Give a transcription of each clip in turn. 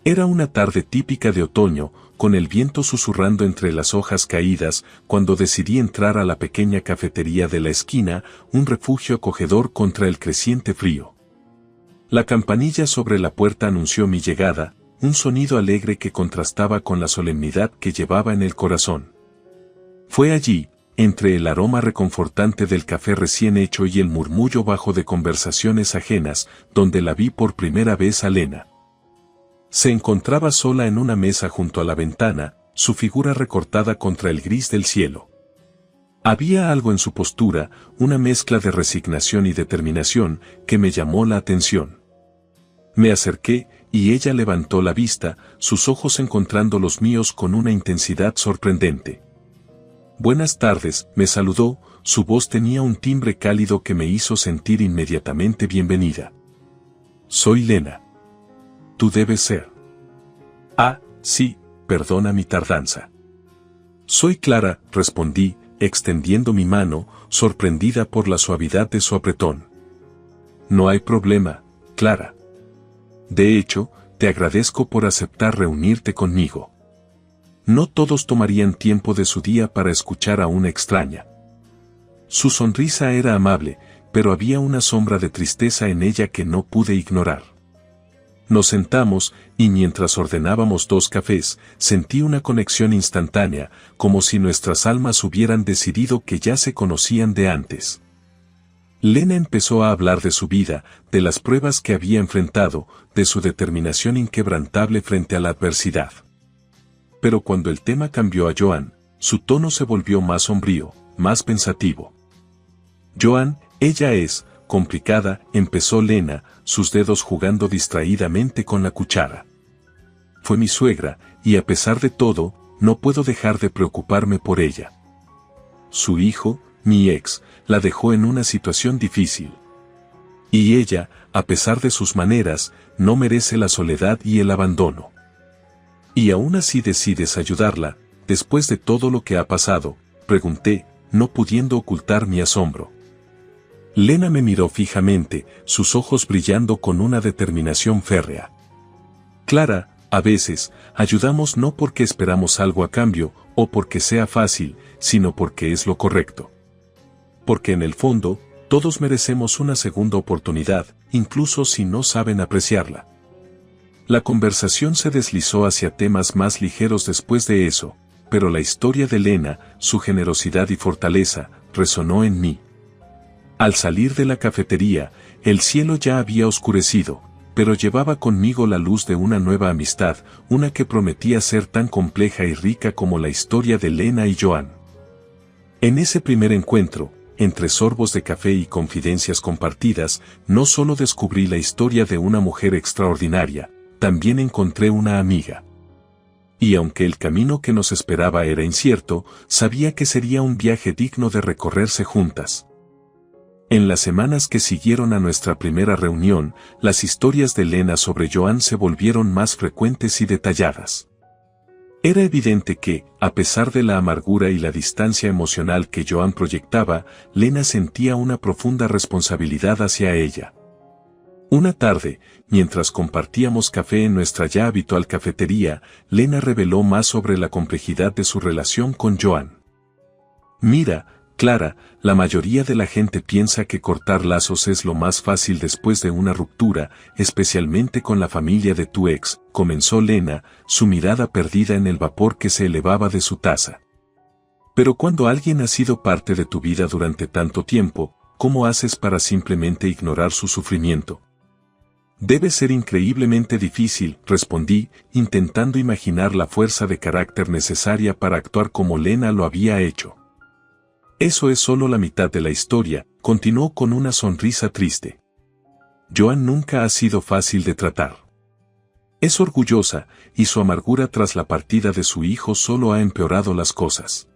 Era una tarde típica de otoño, con el viento susurrando entre las hojas caídas, cuando decidí entrar a la pequeña cafetería de la esquina, un refugio acogedor contra el creciente frío. La campanilla sobre la puerta anunció mi llegada, un sonido alegre que contrastaba con la solemnidad que llevaba en el corazón. Fue allí, entre el aroma reconfortante del café recién hecho y el murmullo bajo de conversaciones ajenas, donde la vi por primera vez a Lena. Se encontraba sola en una mesa junto a la ventana, su figura recortada contra el gris del cielo. Había algo en su postura, una mezcla de resignación y determinación, que me llamó la atención. Me acerqué, y ella levantó la vista, sus ojos encontrando los míos con una intensidad sorprendente. «Buenas tardes», me saludó, su voz tenía un timbre cálido que me hizo sentir inmediatamente bienvenida. «Soy Lena. Tú debes ser». «Ah, sí, perdona mi tardanza». «Soy Clara», respondí, extendiendo mi mano, sorprendida por la suavidad de su apretón. «No hay problema, Clara. De hecho, te agradezco por aceptar reunirte conmigo. No todos tomarían tiempo de su día para escuchar a una extraña». Su sonrisa era amable, pero había una sombra de tristeza en ella que no pude ignorar. Nos sentamos, y mientras ordenábamos 2 cafés, sentí una conexión instantánea, como si nuestras almas hubieran decidido que ya se conocían de antes. Lena empezó a hablar de su vida, de las pruebas que había enfrentado, de su determinación inquebrantable frente a la adversidad. Pero cuando el tema cambió a Joan, su tono se volvió más sombrío, más pensativo. «Joan, ella es complicada», empezó Lena, sus dedos jugando distraídamente con la cuchara. «Fue mi suegra, y a pesar de todo, no puedo dejar de preocuparme por ella. Su hijo, mi ex, la dejó en una situación difícil. Y ella, a pesar de sus maneras, no merece la soledad y el abandono. Y aún así decides ayudarla, después de todo lo que ha pasado», pregunté, no pudiendo ocultar mi asombro. Lena me miró fijamente, sus ojos brillando con una determinación férrea. «Clara, a veces, ayudamos no porque esperamos algo a cambio, o porque sea fácil, sino porque es lo correcto. Porque en el fondo, todos merecemos una segunda oportunidad, incluso si no saben apreciarla». La conversación se deslizó hacia temas más ligeros después de eso, pero la historia de Lena, su generosidad y fortaleza, resonó en mí. Al salir de la cafetería, el cielo ya había oscurecido, pero llevaba conmigo la luz de una nueva amistad, una que prometía ser tan compleja y rica como la historia de Lena y Joan. En ese primer encuentro, entre sorbos de café y confidencias compartidas, no solo descubrí la historia de una mujer extraordinaria, también encontré una amiga. Y aunque el camino que nos esperaba era incierto, sabía que sería un viaje digno de recorrerse juntas. En las semanas que siguieron a nuestra primera reunión, las historias de Lena sobre Joan se volvieron más frecuentes y detalladas. Era evidente que, a pesar de la amargura y la distancia emocional que Joan proyectaba, Lena sentía una profunda responsabilidad hacia ella. Una tarde, mientras compartíamos café en nuestra ya habitual cafetería, Lena reveló más sobre la complejidad de su relación con Joan. «Mira, Clara, la mayoría de la gente piensa que cortar lazos es lo más fácil después de una ruptura, especialmente con la familia de tu ex», comenzó Lena, su mirada perdida en el vapor que se elevaba de su taza. «Pero cuando alguien ha sido parte de tu vida durante tanto tiempo, ¿cómo haces para simplemente ignorar su sufrimiento?» «Debe ser increíblemente difícil», respondí, intentando imaginar la fuerza de carácter necesaria para actuar como Lena lo había hecho. «Eso es solo la mitad de la historia», continuó con una sonrisa triste. «Joan nunca ha sido fácil de tratar. Es orgullosa, y su amargura tras la partida de su hijo solo ha empeorado las cosas.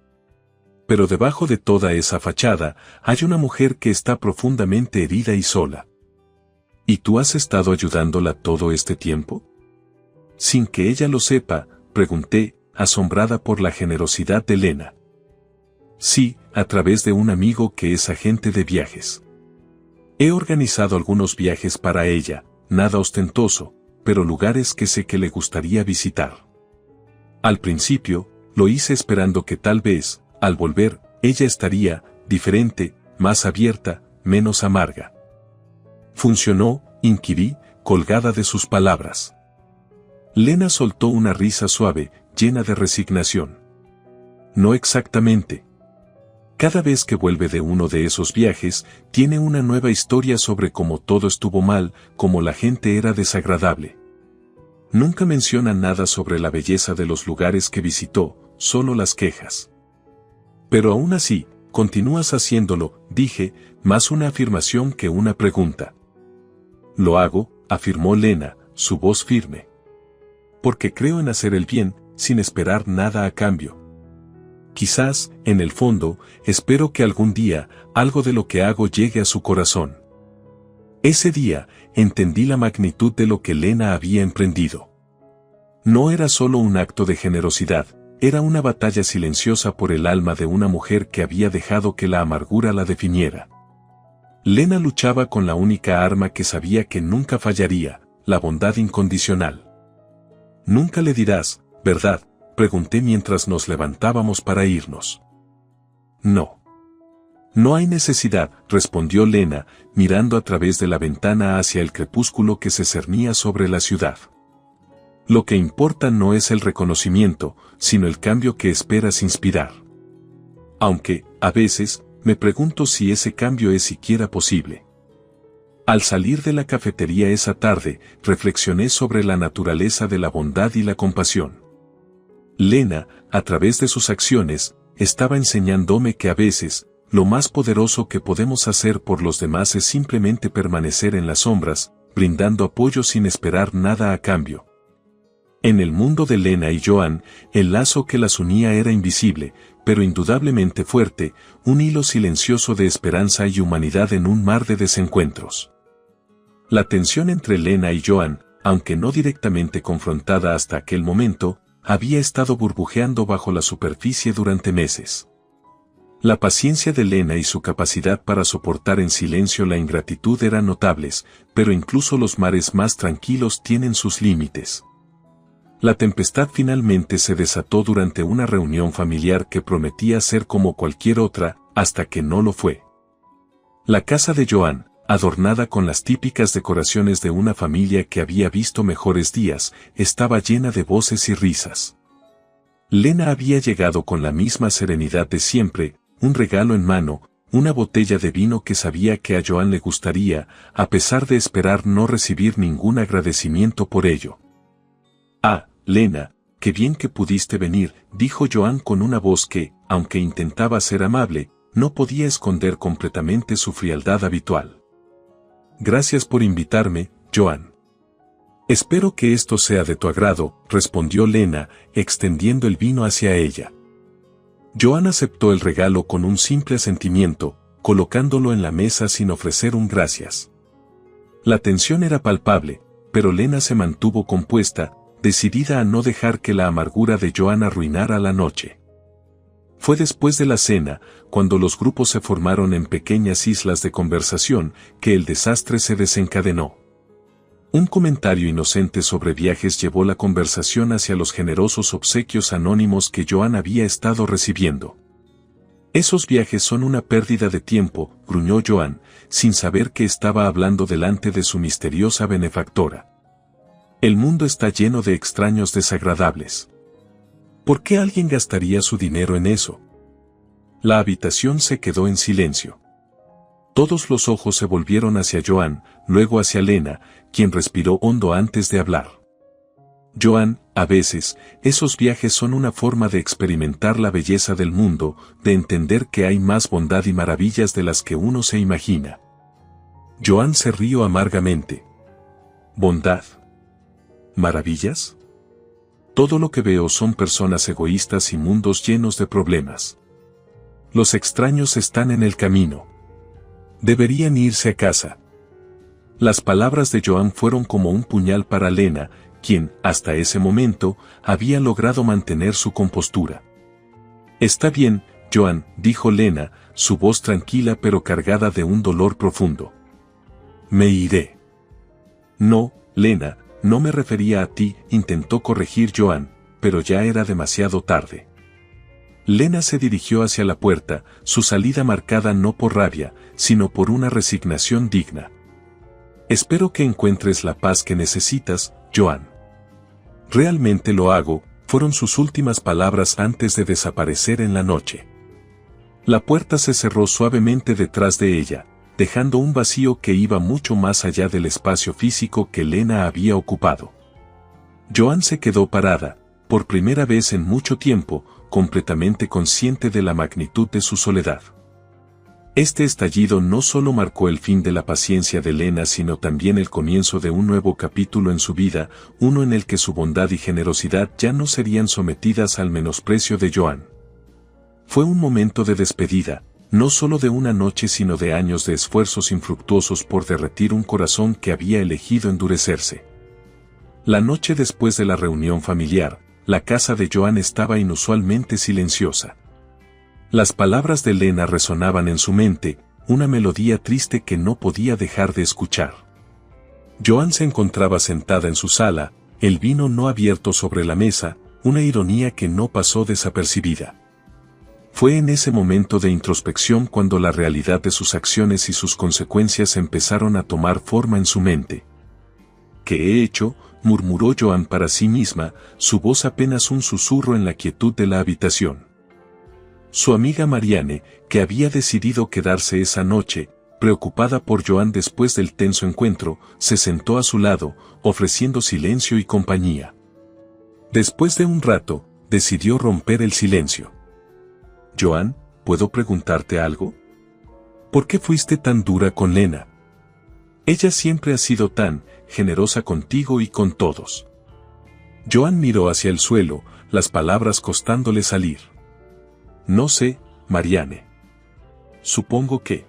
Pero debajo de toda esa fachada, hay una mujer que está profundamente herida y sola. ¿Y tú has estado ayudándola todo este tiempo?». «Sin que ella lo sepa», pregunté, asombrada por la generosidad de Lena. «Sí, a través de un amigo que es agente de viajes. He organizado algunos viajes para ella, nada ostentoso, pero lugares que sé que le gustaría visitar. Al principio, lo hice esperando que tal vez, al volver, ella estaría, diferente, más abierta, menos amarga. ¿Funcionó?, inquirí, colgada de sus palabras. Lena soltó una risa suave, llena de resignación. No exactamente. Cada vez que vuelve de uno de esos viajes, tiene una nueva historia sobre cómo todo estuvo mal, cómo la gente era desagradable. Nunca menciona nada sobre la belleza de los lugares que visitó, solo las quejas. Pero aún así, continúas haciéndolo, dije, más una afirmación que una pregunta. Lo hago, afirmó Lena, su voz firme. Porque creo en hacer el bien, sin esperar nada a cambio. Quizás, en el fondo, espero que algún día, algo de lo que hago llegue a su corazón. Ese día, entendí la magnitud de lo que Lena había emprendido. No era solo un acto de generosidad, era una batalla silenciosa por el alma de una mujer que había dejado que la amargura la definiera. Lena luchaba con la única arma que sabía que nunca fallaría, la bondad incondicional. Nunca le dirás, ¿verdad?, pregunté mientras nos levantábamos para irnos. No. No hay necesidad, respondió Lena, mirando a través de la ventana hacia el crepúsculo que se cernía sobre la ciudad. Lo que importa no es el reconocimiento, sino el cambio que esperas inspirar. Aunque, a veces, me pregunto si ese cambio es siquiera posible. Al salir de la cafetería esa tarde, reflexioné sobre la naturaleza de la bondad y la compasión. Lena, a través de sus acciones, estaba enseñándome que a veces, lo más poderoso que podemos hacer por los demás es simplemente permanecer en las sombras, brindando apoyo sin esperar nada a cambio. En el mundo de Lena y Joan, el lazo que las unía era invisible, pero indudablemente fuerte, un hilo silencioso de esperanza y humanidad en un mar de desencuentros. La tensión entre Lena y Joan, aunque no directamente confrontada hasta aquel momento, había estado burbujeando bajo la superficie durante meses. La paciencia de Lena y su capacidad para soportar en silencio la ingratitud eran notables, pero incluso los mares más tranquilos tienen sus límites. La tempestad finalmente se desató durante una reunión familiar que prometía ser como cualquier otra, hasta que no lo fue. La casa de Joan, adornada con las típicas decoraciones de una familia que había visto mejores días, estaba llena de voces y risas. Lena había llegado con la misma serenidad de siempre, un regalo en mano, una botella de vino que sabía que a Joan le gustaría, a pesar de esperar no recibir ningún agradecimiento por ello. «Ah, Lena, qué bien que pudiste venir», dijo Joan con una voz que, aunque intentaba ser amable, no podía esconder completamente su frialdad habitual. «Gracias por invitarme, Joan». «Espero que esto sea de tu agrado», respondió Lena, extendiendo el vino hacia ella. Joan aceptó el regalo con un simple asentimiento, colocándolo en la mesa sin ofrecer un gracias. La tensión era palpable, pero Lena se mantuvo compuesta, decidida a no dejar que la amargura de Joan arruinara la noche. Fue después de la cena, cuando los grupos se formaron en pequeñas islas de conversación, que el desastre se desencadenó. Un comentario inocente sobre viajes llevó la conversación hacia los generosos obsequios anónimos que Joan había estado recibiendo. «Esos viajes son una pérdida de tiempo», gruñó Joan, sin saber que estaba hablando delante de su misteriosa benefactora. «El mundo está lleno de extraños desagradables. ¿Por qué alguien gastaría su dinero en eso?». La habitación se quedó en silencio. Todos los ojos se volvieron hacia Joan, luego hacia Lena, quien respiró hondo antes de hablar. «Joan, a veces, esos viajes son una forma de experimentar la belleza del mundo, de entender que hay más bondad y maravillas de las que uno se imagina». Joan se rió amargamente. «¿Bondad? ¿Maravillas? Todo lo que veo son personas egoístas y mundos llenos de problemas. Los extraños están en el camino. Deberían irse a casa». Las palabras de Joan fueron como un puñal para Lena, quien, hasta ese momento, había logrado mantener su compostura. «Está bien, Joan», dijo Lena, su voz tranquila pero cargada de un dolor profundo. «Me iré». «No, Lena, no me refería a ti, intentó corregir Joan, pero ya era demasiado tarde. Lena se dirigió hacia la puerta, su salida marcada no por rabia, sino por una resignación digna. Espero que encuentres la paz que necesitas, Joan. Realmente lo hago, fueron sus últimas palabras antes de desaparecer en la noche. La puerta se cerró suavemente detrás de ella, dejando un vacío que iba mucho más allá del espacio físico que Lena había ocupado. Joan se quedó parada, por primera vez en mucho tiempo, completamente consciente de la magnitud de su soledad. Este estallido no solo marcó el fin de la paciencia de Lena, sino también el comienzo de un nuevo capítulo en su vida, uno en el que su bondad y generosidad ya no serían sometidas al menosprecio de Joan. Fue un momento de despedida, no solo de una noche sino de años de esfuerzos infructuosos por derretir un corazón que había elegido endurecerse. La noche después de la reunión familiar, la casa de Joan estaba inusualmente silenciosa. Las palabras de Lena resonaban en su mente, una melodía triste que no podía dejar de escuchar. Joan se encontraba sentada en su sala, el vino no abierto sobre la mesa, una ironía que no pasó desapercibida. Fue en ese momento de introspección cuando la realidad de sus acciones y sus consecuencias empezaron a tomar forma en su mente. ¿Qué he hecho?, murmuró Joan para sí misma, su voz apenas un susurro en la quietud de la habitación. Su amiga Marianne, que había decidido quedarse esa noche, preocupada por Joan después del tenso encuentro, se sentó a su lado, ofreciendo silencio y compañía. Después de un rato, decidió romper el silencio. «Joan, ¿puedo preguntarte algo? ¿Por qué fuiste tan dura con Lena? Ella siempre ha sido tan generosa contigo y con todos». Joan miró hacia el suelo, las palabras costándole salir. «No sé, Marianne. Supongo que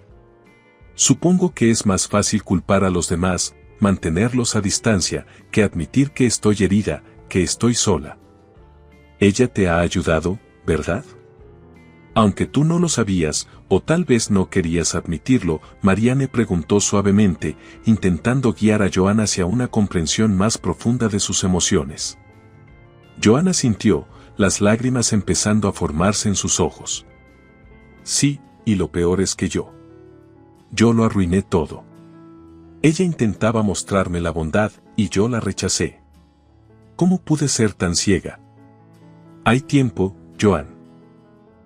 es más fácil culpar a los demás, mantenerlos a distancia, que admitir que estoy herida, que estoy sola. Ella te ha ayudado, ¿verdad? Aunque tú no lo sabías, o tal vez no querías admitirlo», Marianne preguntó suavemente, intentando guiar a Joan hacia una comprensión más profunda de sus emociones. Joan asintió, las lágrimas empezando a formarse en sus ojos. «Sí, y lo peor es que yo lo arruiné todo. Ella intentaba mostrarme la bondad, y yo la rechacé. ¿Cómo pude ser tan ciega? Hay tiempo, Joan.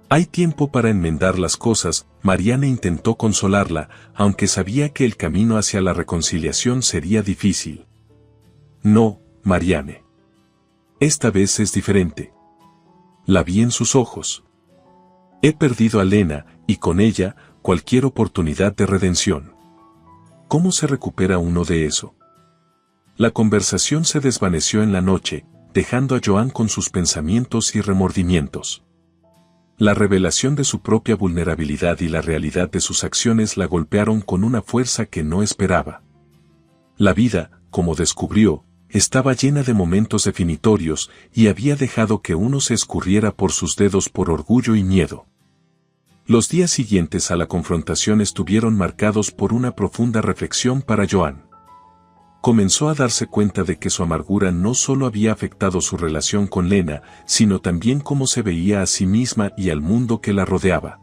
Hay tiempo para enmendar las cosas», Marianne intentó consolarla, aunque sabía que el camino hacia la reconciliación sería difícil. «No, Marianne. Esta vez es diferente». La vi en sus ojos. He perdido a Lena, y con ella, cualquier oportunidad de redención. ¿Cómo se recupera uno de eso? La conversación se desvaneció en la noche, dejando a Joan con sus pensamientos y remordimientos. La revelación de su propia vulnerabilidad y la realidad de sus acciones la golpearon con una fuerza que no esperaba. La vida, como descubrió, estaba llena de momentos definitorios, y había dejado que uno se escurriera por sus dedos por orgullo y miedo. Los días siguientes a la confrontación estuvieron marcados por una profunda reflexión para Joan. Comenzó a darse cuenta de que su amargura no solo había afectado su relación con Lena, sino también cómo se veía a sí misma y al mundo que la rodeaba.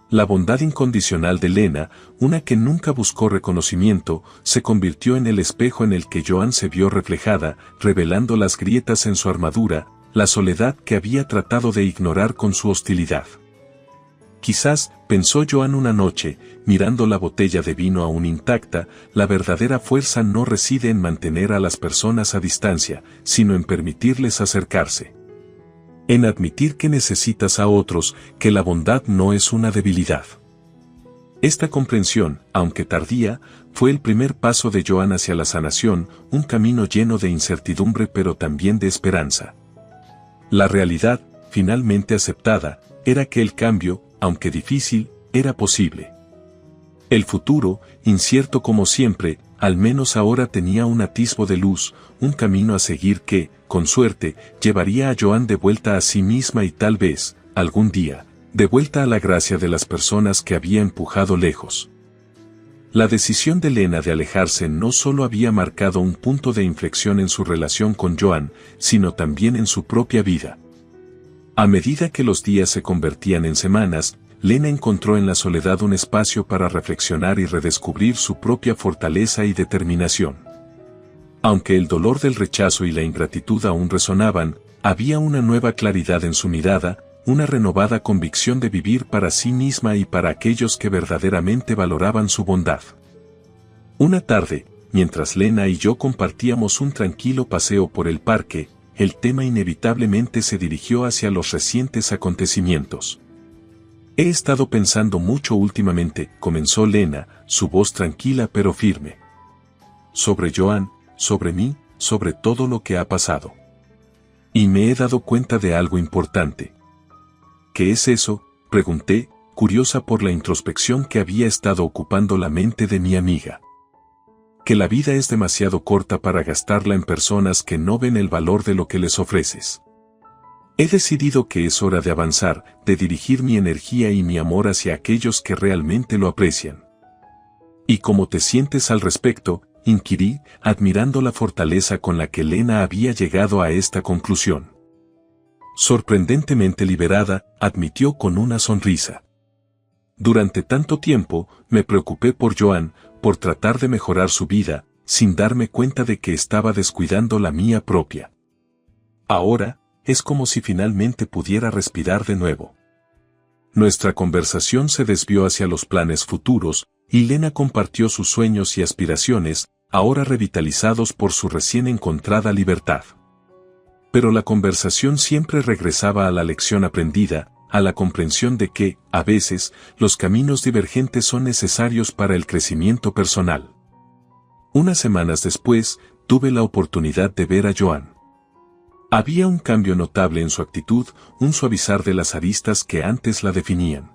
La bondad incondicional de Lena, una que nunca buscó reconocimiento, se convirtió en el espejo en el que Joan se vio reflejada, revelando las grietas en su armadura, la soledad que había tratado de ignorar con su hostilidad. Quizás, pensó Joan una noche, mirando la botella de vino aún intacta, la verdadera fuerza no reside en mantener a las personas a distancia, sino en permitirles acercarse. En admitir que necesitas a otros, que la bondad no es una debilidad. Esta comprensión, aunque tardía, fue el primer paso de Joan hacia la sanación, un camino lleno de incertidumbre pero también de esperanza. La realidad, finalmente aceptada, era que el cambio, aunque difícil, era posible. El futuro, incierto como siempre, al menos ahora tenía un atisbo de luz, un camino a seguir que, con suerte, llevaría a Joan de vuelta a sí misma y tal vez, algún día, de vuelta a la gracia de las personas que había empujado lejos. La decisión de Lena de alejarse no solo había marcado un punto de inflexión en su relación con Joan, sino también en su propia vida. A medida que los días se convertían en semanas, Lena encontró en la soledad un espacio para reflexionar y redescubrir su propia fortaleza y determinación. Aunque el dolor del rechazo y la ingratitud aún resonaban, había una nueva claridad en su mirada, una renovada convicción de vivir para sí misma y para aquellos que verdaderamente valoraban su bondad. Una tarde, mientras Lena y yo compartíamos un tranquilo paseo por el parque, el tema inevitablemente se dirigió hacia los recientes acontecimientos. He estado pensando mucho últimamente, comenzó Lena, su voz tranquila pero firme. Sobre Joan, sobre mí, sobre todo lo que ha pasado. Y me he dado cuenta de algo importante. ¿Qué es eso?, pregunté, curiosa por la introspección que había estado ocupando la mente de mi amiga. Que la vida es demasiado corta para gastarla en personas que no ven el valor de lo que les ofreces. He decidido que es hora de avanzar, de dirigir mi energía y mi amor hacia aquellos que realmente lo aprecian. ¿Y cómo te sientes al respecto?, inquirí, admirando la fortaleza con la que Lena había llegado a esta conclusión. Sorprendentemente liberada, admitió con una sonrisa. Durante tanto tiempo, me preocupé por Joan, por tratar de mejorar su vida, sin darme cuenta de que estaba descuidando la mía propia. Ahora, es como si finalmente pudiera respirar de nuevo. Nuestra conversación se desvió hacia los planes futuros, y Lena compartió sus sueños y aspiraciones, ahora revitalizados por su recién encontrada libertad. Pero la conversación siempre regresaba a la lección aprendida, a la comprensión de que, a veces, los caminos divergentes son necesarios para el crecimiento personal. Unas semanas después, tuve la oportunidad de ver a Joan. Había un cambio notable en su actitud, un suavizar de las aristas que antes la definían.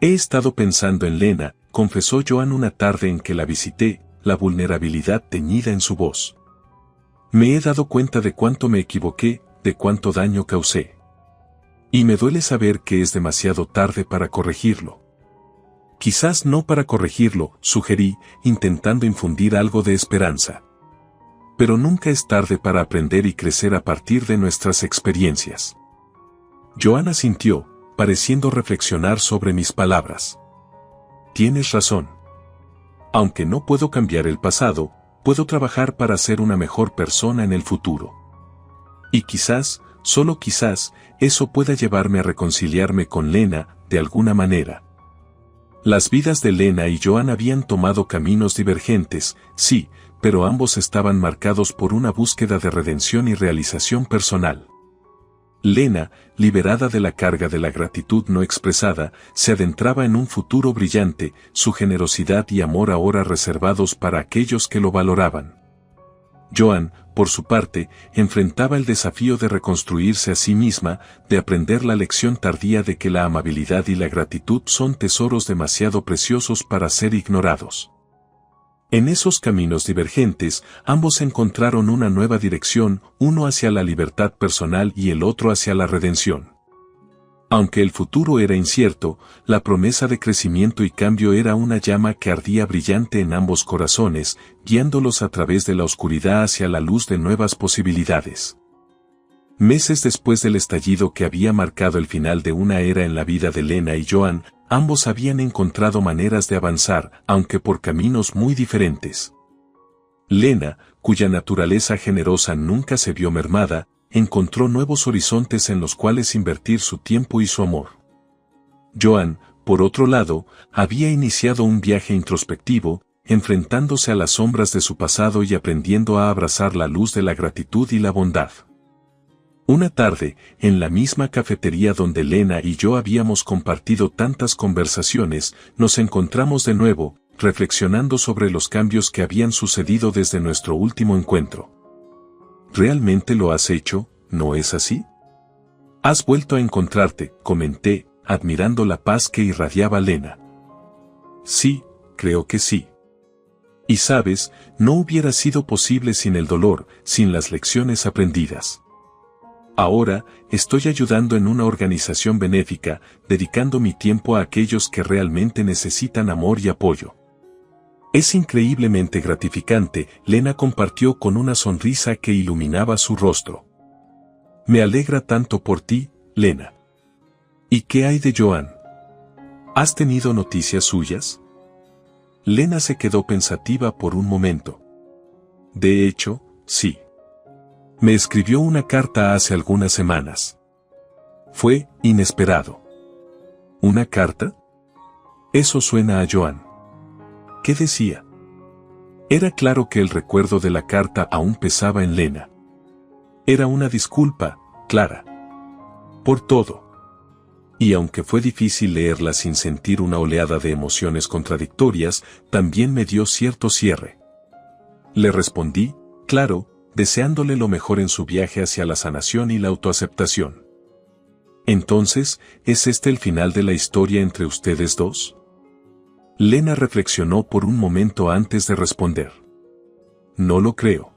He estado pensando en Lena, confesó Joan una tarde en que la visité, la vulnerabilidad teñida en su voz. Me he dado cuenta de cuánto me equivoqué, de cuánto daño causé. Y me duele saber que es demasiado tarde para corregirlo. Quizás no para corregirlo, sugerí, intentando infundir algo de esperanza. Pero nunca es tarde para aprender y crecer a partir de nuestras experiencias. Joan asintió, pareciendo reflexionar sobre mis palabras. Tienes razón. Aunque no puedo cambiar el pasado, puedo trabajar para ser una mejor persona en el futuro. Y quizás, solo quizás, eso pueda llevarme a reconciliarme con Lena, de alguna manera. Las vidas de Lena y Joan habían tomado caminos divergentes, sí, pero ambos estaban marcados por una búsqueda de redención y realización personal. Lena, liberada de la carga de la gratitud no expresada, se adentraba en un futuro brillante, su generosidad y amor ahora reservados para aquellos que lo valoraban. Joan, por su parte, enfrentaba el desafío de reconstruirse a sí misma, de aprender la lección tardía de que la amabilidad y la gratitud son tesoros demasiado preciosos para ser ignorados. En esos caminos divergentes, ambos encontraron una nueva dirección, uno hacia la libertad personal y el otro hacia la redención. Aunque el futuro era incierto, la promesa de crecimiento y cambio era una llama que ardía brillante en ambos corazones, guiándolos a través de la oscuridad hacia la luz de nuevas posibilidades. Meses después del estallido que había marcado el final de una era en la vida de Lena y Joan, ambos habían encontrado maneras de avanzar, aunque por caminos muy diferentes. Lena, cuya naturaleza generosa nunca se vio mermada, encontró nuevos horizontes en los cuales invertir su tiempo y su amor. Joan, por otro lado, había iniciado un viaje introspectivo, enfrentándose a las sombras de su pasado y aprendiendo a abrazar la luz de la gratitud y la bondad. Una tarde, en la misma cafetería donde Lena y yo habíamos compartido tantas conversaciones, nos encontramos de nuevo, reflexionando sobre los cambios que habían sucedido desde nuestro último encuentro. ¿Realmente lo has hecho, no es así? Has vuelto a encontrarte, comenté, admirando la paz que irradiaba Lena. Sí, creo que sí. Y sabes, no hubiera sido posible sin el dolor, sin las lecciones aprendidas. Ahora, estoy ayudando en una organización benéfica, dedicando mi tiempo a aquellos que realmente necesitan amor y apoyo. Es increíblemente gratificante, Lena compartió con una sonrisa que iluminaba su rostro. Me alegra tanto por ti, Lena. ¿Y qué hay de Joan? ¿Has tenido noticias suyas? Lena se quedó pensativa por un momento. De hecho, sí. Me escribió una carta hace algunas semanas. Fue inesperado. ¿Una carta? Eso suena a Joan. ¿Qué decía? Era claro que el recuerdo de la carta aún pesaba en Lena. Era una disculpa, Clara. Por todo. Y aunque fue difícil leerla sin sentir una oleada de emociones contradictorias, también me dio cierto cierre. Le respondí, claro, deseándole lo mejor en su viaje hacia la sanación y la autoaceptación. Entonces, ¿es este el final de la historia entre ustedes dos? Lena reflexionó por un momento antes de responder. No lo creo.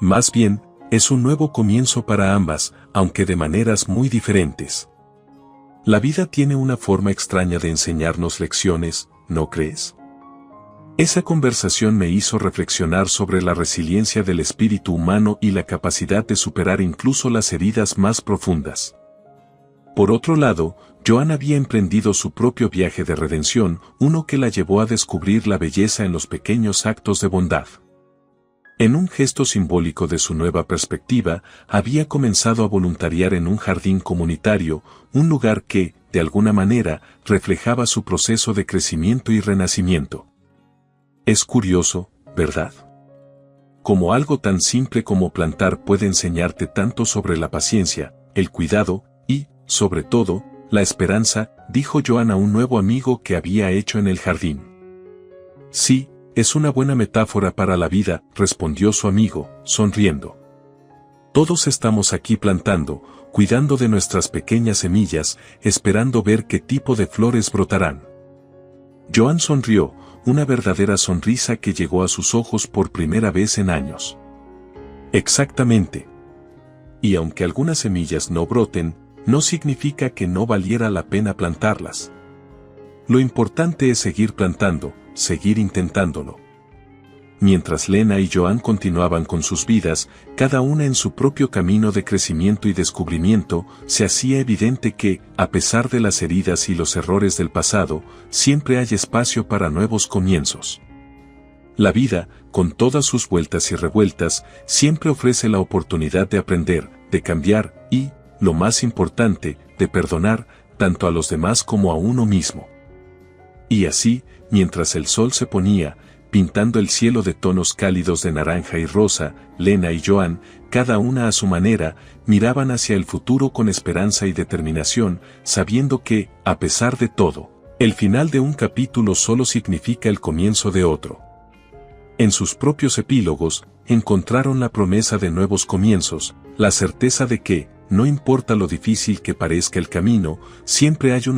Más bien, es un nuevo comienzo para ambas, aunque de maneras muy diferentes. La vida tiene una forma extraña de enseñarnos lecciones, ¿no crees? Esa conversación me hizo reflexionar sobre la resiliencia del espíritu humano y la capacidad de superar incluso las heridas más profundas. Por otro lado, Joan había emprendido su propio viaje de redención, uno que la llevó a descubrir la belleza en los pequeños actos de bondad. En un gesto simbólico de su nueva perspectiva, había comenzado a voluntariar en un jardín comunitario, un lugar que, de alguna manera, reflejaba su proceso de crecimiento y renacimiento. Es curioso, ¿verdad? Cómo algo tan simple como plantar puede enseñarte tanto sobre la paciencia, el cuidado y, sobre todo, la esperanza, dijo Joan a un nuevo amigo que había hecho en el jardín. Sí, es una buena metáfora para la vida, respondió su amigo, sonriendo. Todos estamos aquí plantando, cuidando de nuestras pequeñas semillas, esperando ver qué tipo de flores brotarán. Joan sonrió, una verdadera sonrisa que llegó a sus ojos por primera vez en años. Exactamente. Y aunque algunas semillas no broten, no significa que no valiera la pena plantarlas. Lo importante es seguir plantando, seguir intentándolo. Mientras Lena y Joan continuaban con sus vidas, cada una en su propio camino de crecimiento y descubrimiento, se hacía evidente que, a pesar de las heridas y los errores del pasado, siempre hay espacio para nuevos comienzos. La vida, con todas sus vueltas y revueltas, siempre ofrece la oportunidad de aprender, de cambiar y, lo más importante, de perdonar, tanto a los demás como a uno mismo. Y así, mientras el sol se ponía, pintando el cielo de tonos cálidos de naranja y rosa, Lena y Joan, cada una a su manera, miraban hacia el futuro con esperanza y determinación, sabiendo que, a pesar de todo, el final de un capítulo solo significa el comienzo de otro. En sus propios epílogos, encontraron la promesa de nuevos comienzos, la certeza de que, no importa lo difícil que parezca el camino, siempre hay una